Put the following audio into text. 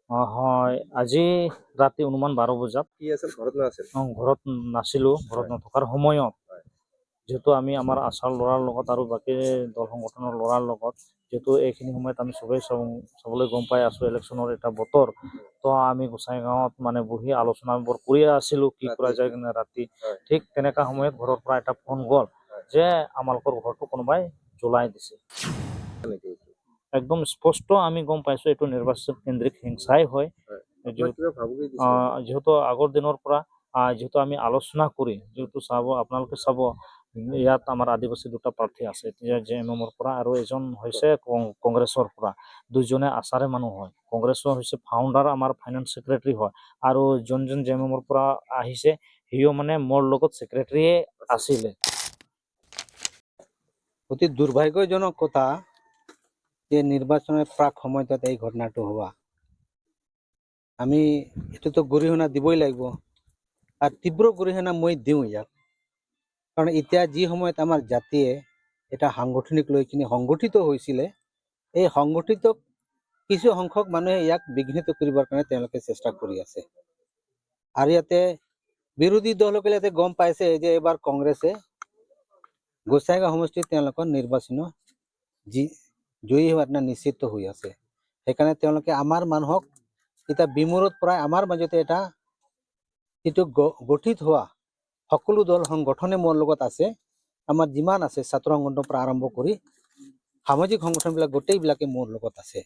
হয়, আজি ৰাতি অনুমান 12 বজাত কি আছিল ঘৰত নাছিল? ঘৰত নাছিলো। ঘৰত নথকাৰ সময়ত হয়। যেহেতু আমি আমাৰ আচাৰ ল'ৰাৰ লগত আৰু বাকী দল সংগঠনৰ ল'ৰাৰ লগত যেহেতু এইখিনি সময়ত আমি সবেই চাবলৈ গম পাই আছো ইলেকশ্যনৰ এটা বতৰ, তো আমি গোসাইগাঁৱত মানে বহি আলোচনা বৰ কৰিয়ে আছিলো কি কৰা যায় কিনে ৰাতি। ঠিক তেনেকা সময়ত ঘৰৰ পৰা এটা ফোন গ'ল যে আমালোকৰ ঘৰটো কোনোবাই জ্বলাই দিছে। একদম স্পষ্ট আমি গম পাইছো এইটো নিৰ্বাচন কেন্দ্ৰিক হিংসাই হয়। যেহেতু আগৰ দিনৰ পৰা যেহেতু আমি আলোচনা কৰি যেহেতু আপোনালোকে চাব ইয়াত আমাৰ আদিবাসী দুটা প্ৰাৰ্থী আছে, JMMৰ পৰা আৰু এজন হৈছে কংগ্ৰেছৰ পৰা। দুইজনে আচাৰে মানুহ হয়। কংগ্ৰেছৰ হৈছে ফাউণ্ডাৰ, আমাৰ ফাইনেন্স ছেক্ৰেটাৰী হয়, আৰু যোনজন JMMৰ পৰা আহিছে সিও মানে মোৰ লগত ছেক্ৰেটাৰীয়ে আছিলে। অতি দুৰ্ভাগ্যজনক কথা যে নিৰ্বাচনেৰ প্ৰাক সময়ত এই ঘটনাটো হওয়া। আমি এটা তো গৰিহণা দিবই লাগিব, আৰ তীব্ৰ গৰিহণা মই দিওঁ ইয়াক। কারণ এতিয়া যি সময়ত আমার জাতিয়ে এটা সাংগঠনিক লৈ কিনে সংগঠিত হৈছিলে, এই সংগঠিত কিছু সংখ্যক মানুহে ইয়াক বিঘ্নিত কৰিবৰ কাৰণে তেওঁলোকে চেষ্টা কৰি আছে। আৰু ইয়াতে বিৰোধী দলসকলে ইয়াতে গম পাইছে যে এবাৰ কংগ্ৰেছে গোসাইগাঁও সমষ্টিত তেওঁলোকৰ নিৰ্বাচন জয়ী হোৱাত নিশ্চিত হৈ আছে। সেইকাৰণে তেওঁলোকে আমাৰ মানুহক এতিয়া বিমূৰত পৰাই আমাৰ মাজতে এটা এইটো গঠিত হোৱা সকলো দল সংগঠনে মোৰ লগত আছে। আমাৰ যিমান আছে ছাত্ৰ সংগঠনৰ পৰা আৰম্ভ কৰি সামাজিক সংগঠনবিলাক গোটেইবিলাকে মোৰ লগত আছে।